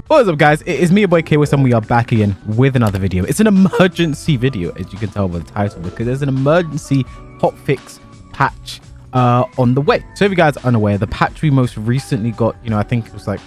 What is up, guys? It is me, your boy K-Wiz, and we are back again with another video. It's an emergency video, as you can tell by the title, because there's an emergency hotfix patch on the way. So if you guys are unaware, the patch we most recently got, I think it was like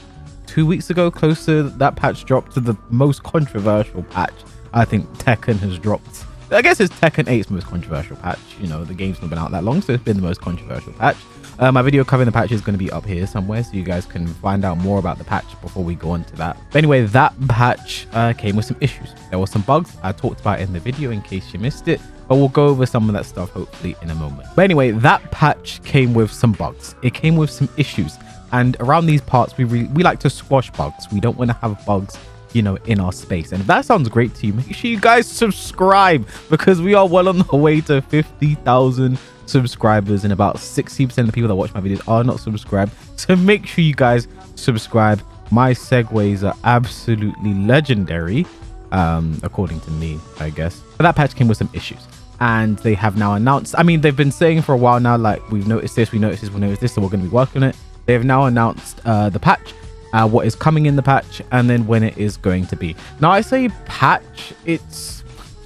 2 weeks ago, close to that patch dropped to the most controversial patch I think Tekken has dropped. I guess it's Tekken 8's most controversial patch. The game's not been out that long, so it's been the most controversial patch. My video covering the patch is going to be up here somewhere, so you guys can find out more about the patch before we go on to that. But anyway, that patch came with some issues. There were some bugs I talked about in the video in case you missed it, but we'll go over some of that stuff hopefully in a moment. But anyway, that patch came with some bugs. It came with some issues, and around these parts we like to squash bugs. We don't want to have bugs in our space. And if that sounds great to you, make sure you guys subscribe, because we are well on the way to 50,000 subscribers, and about 60% of the people that watch my videos are not subscribed. So make sure you guys subscribe. My segues are absolutely legendary, according to me, I guess. But that patch came with some issues, and they have now announced, they've been saying for a while now, like, we've noticed this, we noticed this, we noticed this, so we're going to be working on it. They have now announced the patch, what is coming in the patch, and then when it is going to be. Now, I say patch,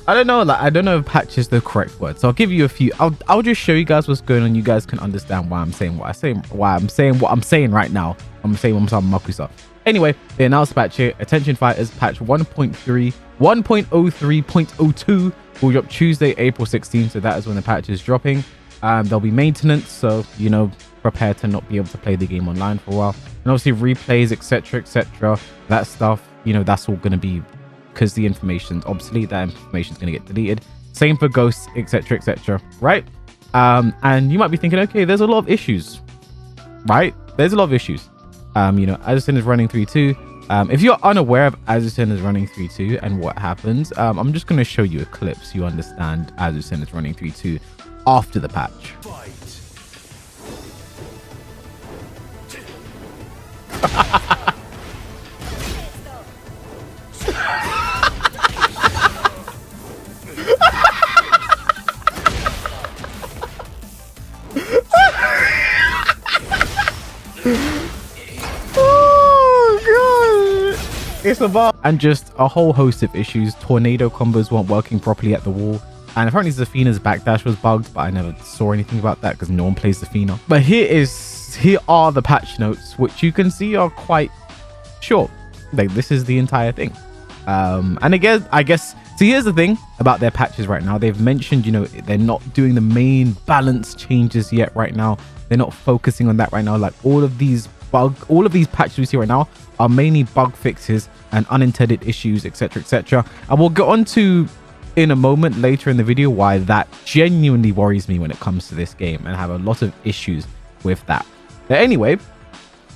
I don't know if patch is the correct word, so I'll give you a few. I'll just show you guys what's going on. You guys can understand why I'm saying what I'm saying right now. I'm saying Makusa. Anyway, they announced the patch here. Attention fighters, patch 1.03.02 will drop Tuesday, April 16th. So that is when the patch is dropping. There'll be maintenance, so prepare to not be able to play the game online for a while, and obviously replays, etc. That stuff, that's all going to be, because the information's obsolete, that information's going to get deleted. Same for ghosts, etc, right? And you might be thinking, okay, there's a lot of issues, right? There's a lot of issues. Azusen is running 3.2. If you're unaware of Azusen is running 3.2 and what happens, I'm just going to show you a clip so you understand Azusen is running 3.2 after the patch. It's a bar. And just a whole host of issues. Tornado combos weren't working properly at the wall, and apparently Zafina's backdash was bugged, but I never saw anything about that because no one plays Zafina. But here are the patch notes, which you can see are quite short. Like, this is the entire thing. And again, I guess, see, here's the thing about their patches right now. They've mentioned, they're not doing the main balance changes yet right now. They're not focusing on that right now. Like, all of these patches we see right now are mainly bug fixes and unintended issues, etc. And we'll get on to in a moment later in the video why that genuinely worries me when it comes to this game, and have a lot of issues with that. But anyway,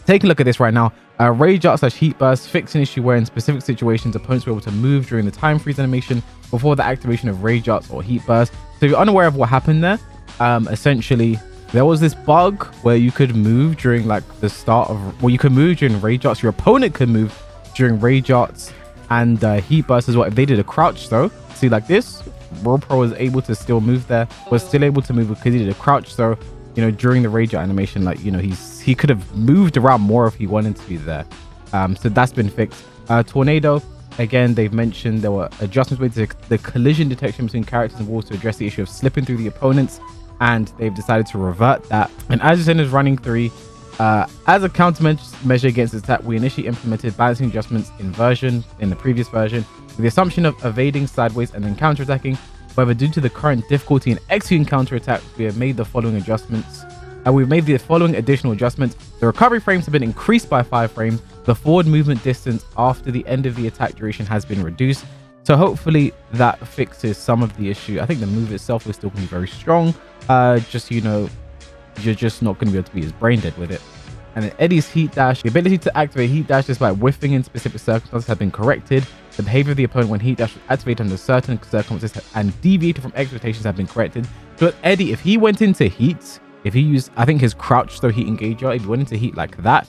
take a look at this right now. Rage art / heat burst fix an issue where in specific situations opponents were able to move during the time freeze animation before the activation of rage arts or heat burst. So if you're unaware of what happened there, essentially there was this bug where you could move during you could move during rage arts. Your opponent could move during rage arts and heat burst as well. If they did a crouch throw, see, like this, Pro was able to still move there, was still able to move because he did a crouch throw, during the rage art animation. Like, he could have moved around more if he wanted to be there. So that's been fixed. Tornado, again, they've mentioned there were adjustments made to the collision detection between characters and walls to address the issue of slipping through the opponents, and they've decided to revert that. And Azusen is running 3. As a countermeasure against this attack, we initially implemented balancing adjustments in the previous version, with the assumption of evading sideways and then counterattacking. However, due to the current difficulty in executing counterattacks, we have made the following adjustments. We've made the following additional adjustments. The recovery frames have been increased by 5 frames. The forward movement distance after the end of the attack duration has been reduced. So hopefully that fixes some of the issue. I think the move itself is still going to be very strong. You're just not going to be able to be as brain dead with it. And then Eddie's heat dash, the ability to activate heat dash despite whiffing in specific circumstances has been corrected. The behavior of the opponent when heat dash was activated under certain circumstances and deviated from expectations have been corrected. So Eddie, if he went into heat, if he used, I think, his crouch throw heat engager, if he went into heat like that,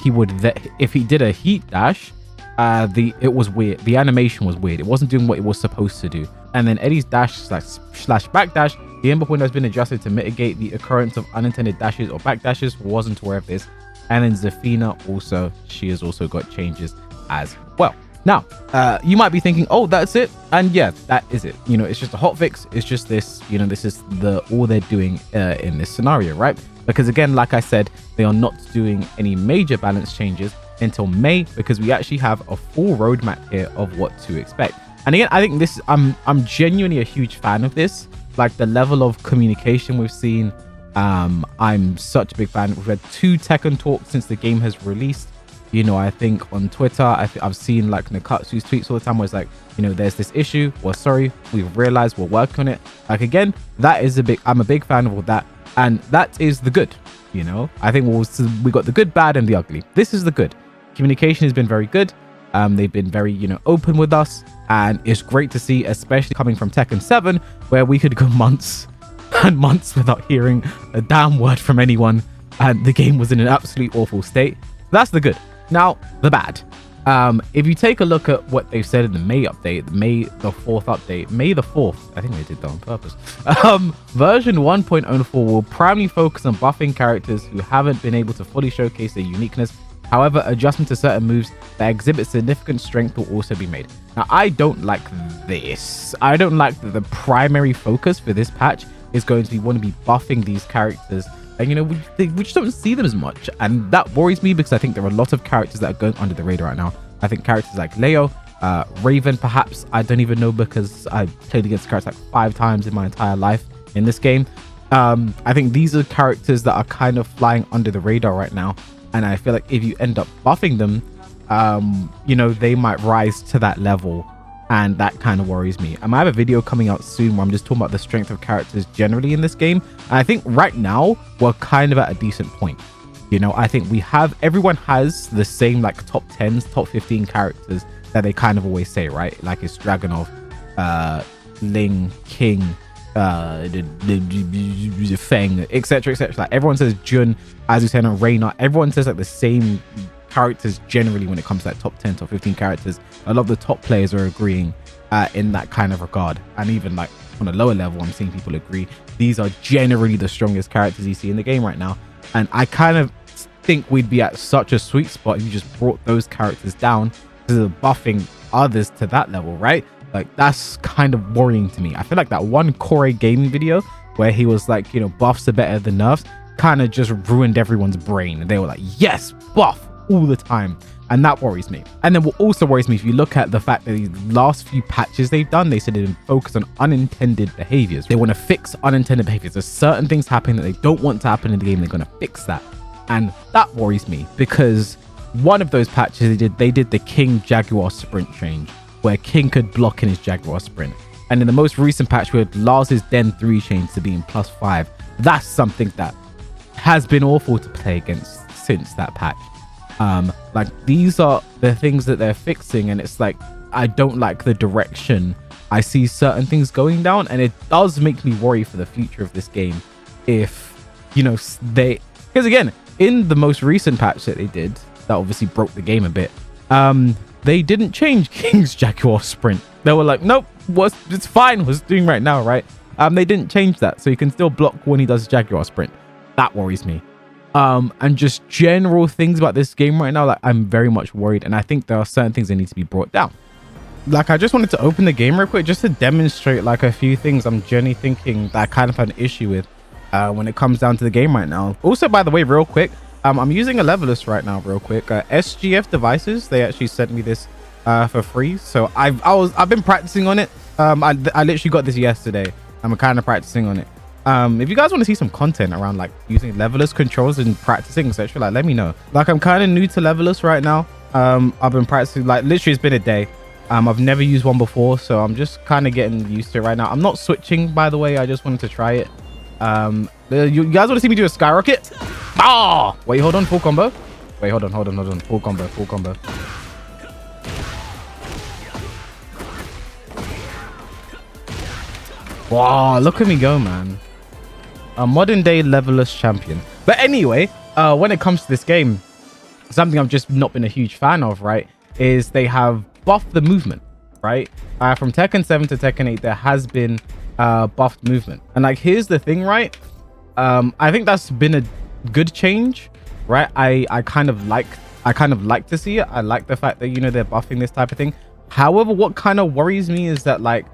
he would, if he did a heat dash, it was weird. The animation was weird. It wasn't doing what it was supposed to do. And then Eddie's dash slash backdash, the input window has been adjusted to mitigate the occurrence of unintended dashes or backdashes. Wasn't aware of this. And then Zafina also, she has also got changes as well. Now, you might be thinking, oh, that's it. And yeah, that is it. You know, it's just a hotfix. It's just this, you know, this is all they're doing in this scenario, right? Because again, like I said, they are not doing any major balance changes until May, because we actually have a full roadmap here of what to expect. And again, I think this, I'm genuinely a huge fan of this. Like the level of communication we've seen, I'm such a big fan. We've had 2 Tekken talks since the game has released. You know, I think on Twitter, I've seen like Nakatsu's tweets all the time where it's like, you know, there's this issue. Well, sorry, we've realized, we'll work on it. Like, again, that is I'm a big fan of all that. And that is the good, you know. I think we got the good, bad, and the ugly. This is the good. Communication has been very good. They've been very, you know, open with us. And it's great to see, especially coming from Tekken 7, where we could go months and months without hearing a damn word from anyone. And the game was in an absolutely awful state. That's the good. Now, the bad. If you take a look at what they've said in the May update, the May the 4th update, May the 4th, I think they did that on purpose. Version 1.04 will primarily focus on buffing characters who haven't been able to fully showcase their uniqueness. However, adjustment to certain moves that exhibit significant strength will also be made. Now, I don't like this. I don't like that the primary focus for this patch is going to be buffing these characters. And, you know, we just don't see them as much. And that worries me, because I think there are a lot of characters that are going under the radar right now. I think characters like Leo, Raven, perhaps. I don't even know, because I played against characters like 5 times in my entire life in this game. I think these are characters that are kind of flying under the radar right now. And I feel like if you end up buffing them, you know, they might rise to that level. And that kind of worries me. I might have a video coming out soon where I'm just talking about the strength of characters generally in this game. And I think right now we're kind of at a decent point. You know, I think everyone has the same like top 10s, top 15 characters that they kind of always say, right? Like it's Dragunov, Ling, King, Feng, etc, etc. Like everyone says Jun, as you said, and Reina. Everyone says like the same characters generally when it comes to like top 10, top 15 characters. A lot of the top players are agreeing in that kind of regard. And even like on a lower level, I'm seeing people agree these are generally the strongest characters you see in the game right now. And I kind of think we'd be at such a sweet spot if you just brought those characters down to buffing others to that level, right? Like that's kind of worrying to me. I feel like that one Core gaming video where he was like, you know, buffs are better than nerfs, kind of just ruined everyone's brain. And they were like, yes, buff all the time. And that worries me. And then what also worries me, if you look at the fact that these last few patches they've done, they said they focus on unintended behaviors. They want to fix unintended behaviors. There's certain things happening that they don't want to happen in the game. They're going to fix that. And that worries me, because one of those patches they did the King Jaguar sprint change, where King could block in his Jaguar sprint. And in the most recent patch, we had Lars's Den 3 change to being +5. That's something that has been awful to play against since that patch. Like these are the things that they're fixing, and it's like I don't like the direction I see certain things going down, and it does make me worry for the future of this game if, you know, because again, in the most recent patch that they did, that obviously broke the game a bit, they didn't change King's Jaguar sprint. They were like, nope, it's fine, what's doing right now, right? They didn't change that, so you can still block when he does Jaguar sprint. That worries me. And just general things about this game right now, like I'm very much worried, and I think there are certain things that need to be brought down. Like I just wanted to open the game real quick just to demonstrate like a few things I'm generally thinking that I kind of have an issue with when it comes down to the game right now. Also, by the way, real quick, I'm using a levelist right now real quick. SGF devices, they actually sent me this for free, so I've been practicing on it. I literally got this yesterday. I'm kind of practicing on it. If you guys want to see some content around like using levelist controls and practicing, etc., like let me know. Like I'm kind of new to levelist right now. I've been practicing, like literally it's been a day. I've never used one before, so I'm just kind of getting used to it right now. I'm not switching, by the way. I just wanted to try it. You guys want to see me do a skyrocket? Ah! Wait, hold on, full combo. Wait, hold on. Full combo. Wow, look at me go, man. A modern day levelist champion. But anyway, when it comes to this game, something I've just not been a huge fan of, right, is they have buffed the movement, right? From Tekken 7 to Tekken 8, there has been buffed movement. And like, here's the thing, right? I think that's been a good change, right? I I kind of like to see it. I like the fact that, you know, they're buffing this type of thing. However, what kind of worries me is that, like,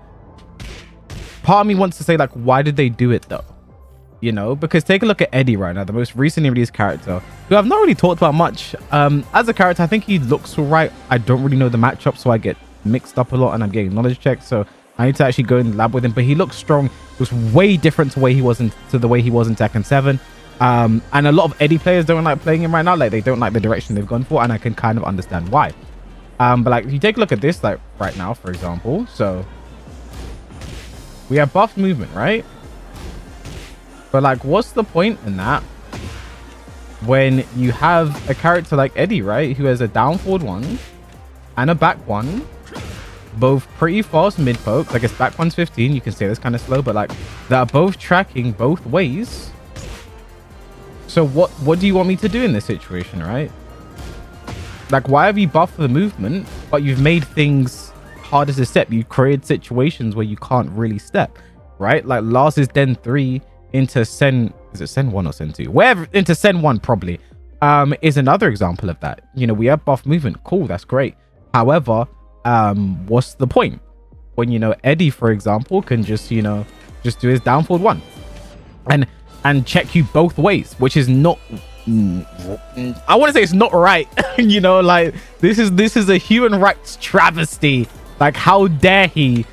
part of me wants to say, like, why did they do it though? You know, because take a look at Eddie right now, the most recently released character, who I've not really talked about much. As a character, I think he looks all right. I don't really know the matchup, so I get mixed up a lot and I'm getting knowledge checks. So I need to actually go in the lab with him, but he looks strong. It was way different to the way he was in Tekken 7. And a lot of Eddie players don't like playing him right now. Like, they don't like the direction they've gone for, and I can kind of understand why. But like, if you take a look at this, like right now, for example, so we have buff movement, right? But like, what's the point in that when you have a character like Eddie, right, who has a down forward 1 and a back 1, both pretty fast mid pokes. I guess back 1's 15, you can say that's kind of slow, but like, that are both tracking both ways. So what do you want me to do in this situation, right? Like, why have you buffed the movement, but you've made things harder to step? You created situations where you can't really step, right? Like, Lars is Den 3 into Sen, is it Sen 1 or Sen 2? Wherever, into Sen 1 probably, is another example of that. You know, we have buff movement. Cool, that's great. However, what's the point? When, you know, Eddie, for example, can just, you know, just do his down forward 1. And check you both ways, which is not, I want to say it's not right. You know, like, this is a human rights travesty. Like, how dare he,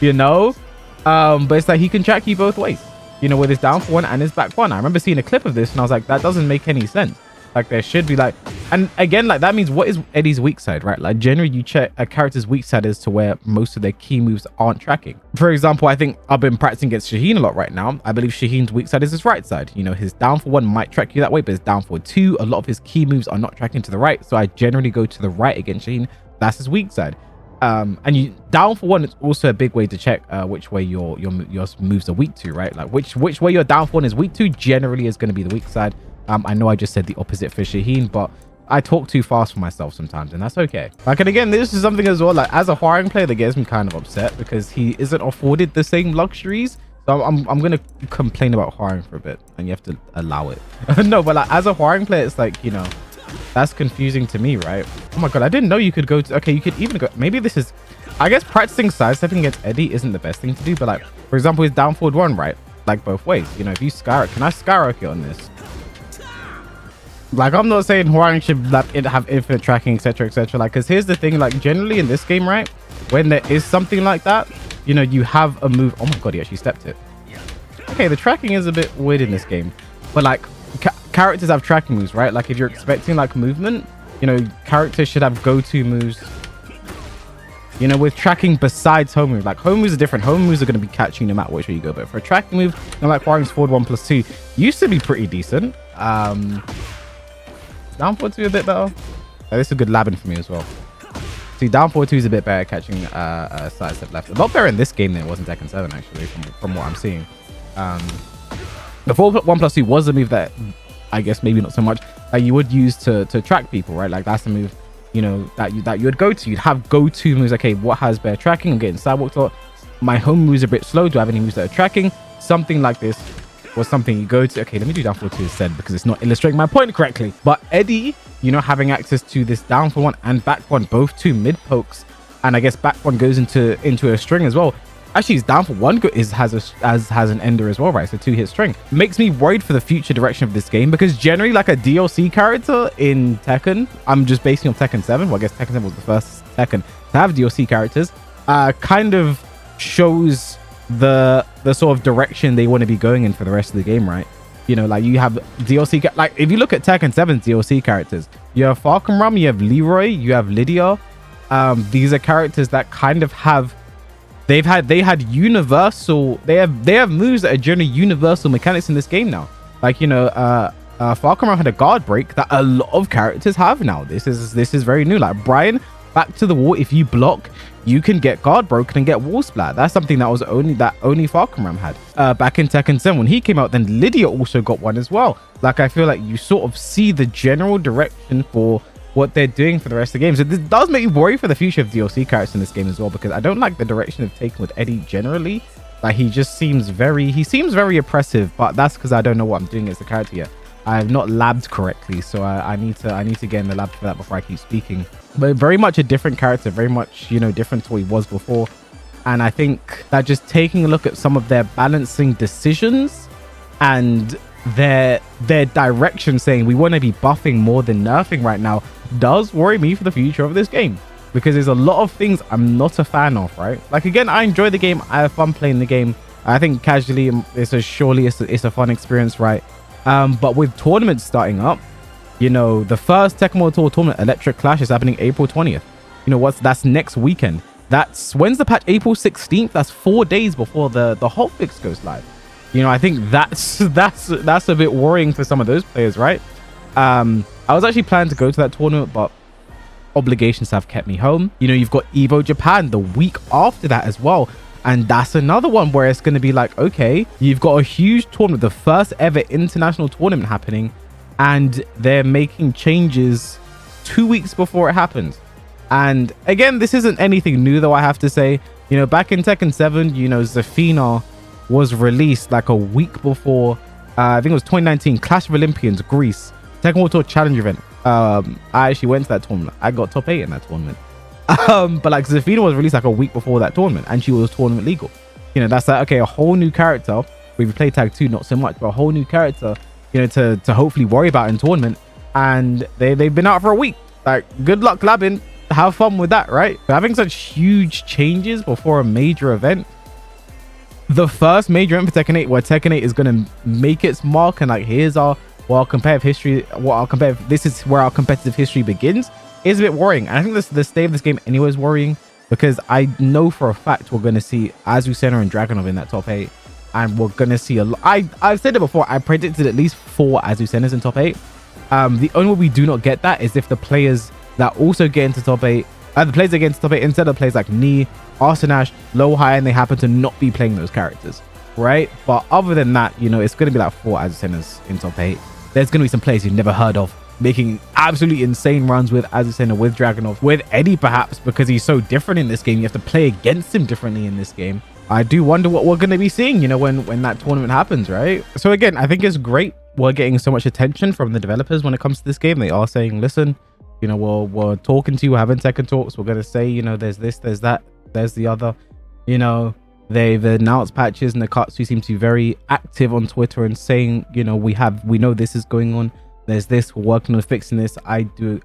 you know? But it's like, he can track you both ways, you know, with his down for 1 and his back 1. I remember seeing a clip of this and I was like, that doesn't make any sense. Like, there should be like, and again, like, that means what is Eddie's weak side, right? Like, generally you check a character's weak side as to where most of their key moves aren't tracking. For example, I think I've been practicing against Shaheen a lot right now. I believe Shaheen's weak side is his right side. You know, his down for 1 might track you that way, but his down for 2, a lot of his key moves are not tracking to the right. So I generally go to the right against Shaheen. That's his weak side. And you down for 1 is also a big way to check which way your moves are weak to, right? Like, which way your down for 1 is weak to generally is going to be the weak side. I know I just said the opposite for Shaheen, but I talk too fast for myself sometimes, and that's okay. Like, and again, this is something as well, like, as a Hwoarang player, that gets me kind of upset because he isn't afforded the same luxuries. So I'm going to complain about Hwoarang for a bit, and you have to allow it. No, but like, as a Hwoarang player, it's like, you know, that's confusing to me, right? Oh my god, I didn't know you could go to, okay, you could even go, maybe this is, I guess practicing sidestepping against Eddie isn't the best thing to do, but like, for example, his down forward 1, right? Like, both ways, you know, if you skyrocket, can I skyrocket on this? Like, I'm not saying Hwoarang should have infinite tracking, etc, etc. Like, because here's the thing, like, generally in this game, right, when there is something like that, you know, you have a move. Oh my god, he actually stepped it. Okay, the tracking is a bit weird in this game, but like, characters have tracking moves, right? Like, if you're expecting like movement, you know, characters should have go-to moves, you know, with tracking besides home moves. Like, home moves are different. Home moves are going to be catching no matter which way you go, but for a tracking move, you know, like Hwoarang's forward 1+2 used to be pretty decent. Down forward 2 a bit better. Oh, this is a good labbing for me as well. See, down forward 2 is a bit better catching side step left. A lot better in this game than it was in Tekken 7, actually, from what I'm seeing. The forward 1+2 was a move that I guess maybe not so much that you would use to track people, right? Like, that's the move, you know, that you would go to. You'd have go-to moves. Okay, what has better tracking? I'm getting sidewalked a lot. My home moves are a bit slow. Do I have any moves that are tracking? Something like this was something you go to. Okay, let me do down forward 2 instead because it's not illustrating my point correctly. But Eddie, you know, having access to this down for 1 and back 1, both 2 mid pokes, and I guess back 1 goes into a string as well. Actually, his down for 1 has an ender as well, right? So 2-hit string. Makes me worried for the future direction of this game because generally, like, a DLC character in Tekken, I'm just basing on Tekken 7. Well, I guess Tekken 7 was the first Tekken to have DLC characters. Kind of shows the sort of direction they want to be going in for the rest of the game, right? You know, like, you have DLC, like, if you look at Tekken 7's DLC characters, you have Falcon Ram, you have Leroy, you have Lydia. These are characters that kind of have, they have moves that are generally universal mechanics in this game now. Like, you know, Falcon Ram had a guard break that a lot of characters have now. This is very new. Like, Brian, back to the wall, if you block, you can get guard broken and get wall splat. That's something that was only Falcon Ram had back in Tekken 7 when he came out. Then Lydia also got one as well. Like, I feel like you sort of see the general direction for what they're doing for the rest of the game. So this does make me worry for the future of DLC characters in this game as well, because I don't like the direction they've taken with Eddie generally. Like, he seems very oppressive, but that's because I don't know what I'm doing as a character yet. I have not labbed correctly, so I need to get in the lab for that before I keep speaking. But very much a different character, very much, you know, different to what he was before. And I think that just taking a look at some of their balancing decisions and their direction, saying we want to be buffing more than nerfing right now, does worry me for the future of this game, because there's a lot of things I'm not a fan of, right? Like, again, I enjoy the game, I have fun playing the game. I think casually it's a fun experience, right? But with tournaments starting up, you know, the first Tekken World Tour tournament, Electric Clash, is happening April 20th. You know, that's next weekend. When's the patch? April 16th. That's 4 days before the hotfix goes live. You know, I think that's a bit worrying for some of those players, right? I was actually planning to go to that tournament, but obligations have kept me home. You know, you've got EVO Japan the week after that as well. And that's another one where it's going to be like, okay, you've got a huge tournament, the first ever international tournament happening, and they're making changes 2 weeks before it happens. And again, this isn't anything new, though, I have to say. You know, back in Tekken 7, you know, Zafina was released like a week before, I think it was 2019, Clash of Olympians, Greece, Tekken World Tour Challenge event. I actually went to that tournament. I got top 8 in that tournament. But like, Zafina was released like a week before that tournament, and she was tournament legal. You know, that's like, okay, a whole new character. We've played Tag 2, not so much, but a whole new character, you know, to hopefully worry about in tournament. And they've been out for a week. Like, good luck labbing. Have fun with that, right? But having such huge changes before a major event, the first major event for Tekken 8, where Tekken 8 is going to make its mark, and like, here's our competitive history, this is where our competitive history begins, is a bit worrying. And I think the state of this game anyway is worrying, because I know for a fact we're going to see Azucena and Dragunov in that top 8, and we're going to see a lot. I've said it before, I predicted at least 4 Azucenas in top 8. The only way we do not get that is if the players that also get into top 8, the players that get into top 8 instead of players like Ni, Arsenash, Low High, and they happen to not be playing those characters, right? But other than that, you know, it's going to be like 4 Azucenas in top 8. There's going to be some players you've never heard of making absolutely insane runs with Azucena, with Dragunov, with Eddie, perhaps, because he's so different in this game. You have to play against him differently in this game. I do wonder what we're going to be seeing, you know, when that tournament happens, right? So again, I think it's great we're getting so much attention from the developers when it comes to this game. They are saying, listen, you know, we're talking to you, we're having Tekken talks, we're going to say, you know, there's this, there's that, there's the other. You know, they've announced patches, and the Katsu seem to be very active on Twitter and saying, you know, we know this is going on, there's this, we're working on fixing this. I do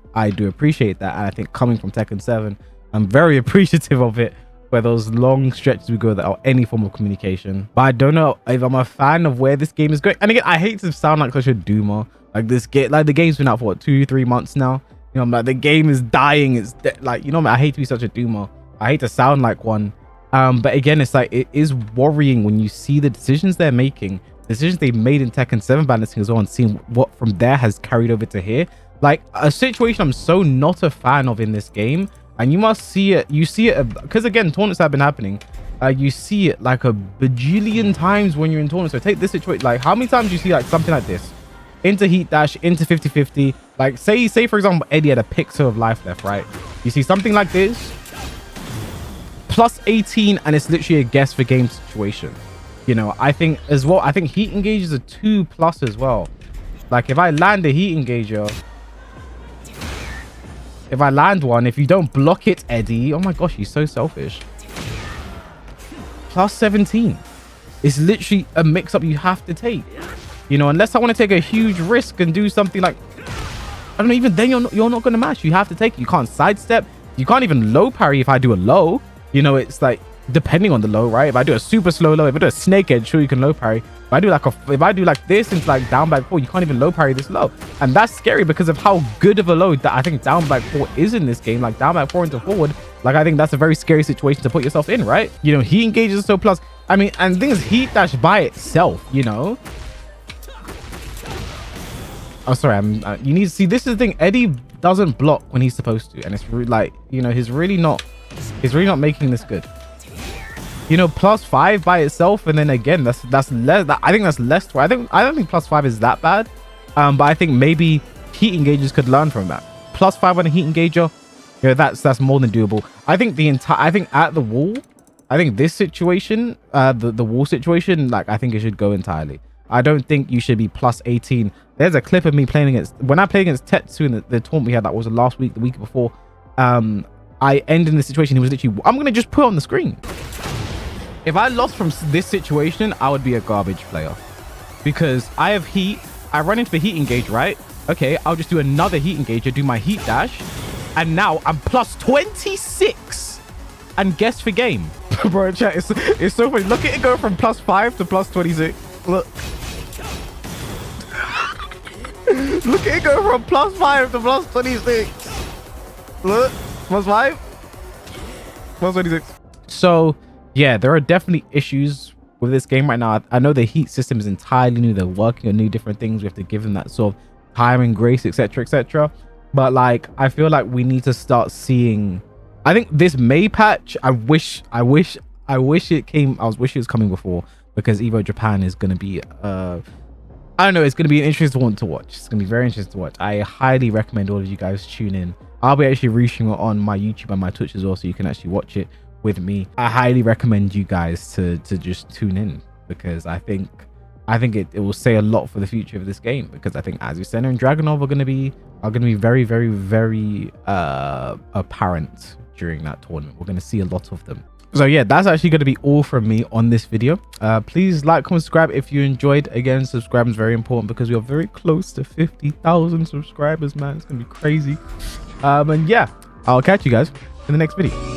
appreciate that, and I think coming from Tekken 7, I'm very appreciative of it, where those long stretches we go without any form of communication. But I don't know if I'm a fan of where this game is going. And again, I hate to sound like such a doomer. Like, this game, like, the game's been out for what, 2-3 months now. You know, I'm like, the game is dying. It's like, you know, I hate to be such a doomer. I hate to sound like one. But again, it's like, it is worrying when you see the decisions they're making, decisions they made in Tekken 7 balancing as well, and seeing what from there has carried over to here. Like, a situation I'm so not a fan of in this game. And you must see it. You see it because, again, tournaments have been happening. You see it like a bajillion times when you're in tournaments. So take this situation. Like, how many times do you see like something like this? Into heat dash, into 50-50. Like, say for example, Eddie had a pixel of life left, right? You see something like this, plus 18, and it's literally a guess for game situation. You know, I think as well, I think heat engages a 2+ as well. Like, if I land a heat engager, if I land one, if you don't block it, Eddie, oh my gosh, he's so selfish. Plus 17. It's literally a mix-up you have to take. You know, unless I want to take a huge risk and do something like, I don't know, even then you're not going to match. You have to take it. You can't sidestep. You can't even low parry if I do a low. You know, it's like, depending on the low, right? If I do a super slow low, if I do a snake edge, sure, you can low parry. If I do like this into like down back 4, you can't even low parry this low. And that's scary because of how good of a low that I think down back 4 is in this game. Like, down back 4 into forward, like, I think that's a very scary situation to put yourself in, right? You know, he engages so plus. I mean, and things heat dash by itself, you know. Oh, sorry, you need to see, this is the thing, Eddie doesn't block when he's supposed to, and it's really, like, you know, he's really not making this good. You know, plus 5 by itself, and then again, that's less. I think that's less. I don't think plus 5 is that bad. But I think maybe heat engagers could learn from that. Plus 5 on a heat engager, you know, that's more than doable. I think at the wall, I think this situation, the wall situation, like, I think it should go entirely. I don't think you should be plus 18. There's a clip of me playing against, when I played against Tetsu in the tournament we had, that was the last week, the week before. I ended in the situation. He was literally, I'm going to just put it on the screen. If I lost from this situation, I would be a garbage player because I have heat. I run into the heat engage, right? Okay, I'll just do another heat engage, do my heat dash. And now I'm plus 26 and guess for game. Bro, chat, it's so funny. Look at it go from plus 5 to plus 26. Look. Look at it go from plus 5 to plus 26. Look, plus 5, plus 26. So, yeah, there are definitely issues with this game right now. I know the heat system is entirely new. They're working on new different things. We have to give them that sort of time and grace, etc., etc. But like, I feel like we need to start seeing. I think this May patch. I wish it came. I wish it was coming before, because EVO Japan is going to be. I don't know. It's going to be an interesting one to watch. It's going to be very interesting to watch. I highly recommend all of you guys tune in. I'll be actually restreaming it on my YouTube and my Twitch as well, so you can actually watch it with me. I highly recommend you guys to just tune in, because I think it will say a lot for the future of this game, because I think Azucena and Dragunov are going to be very, very, very apparent during that tournament. We're going to see a lot of them. So yeah, that's actually going to be all from me on this video. Please like, comment, subscribe if you enjoyed. Again, subscribe is very important because we are very close to 50,000 subscribers, man. It's going to be crazy. And yeah, I'll catch you guys in the next video.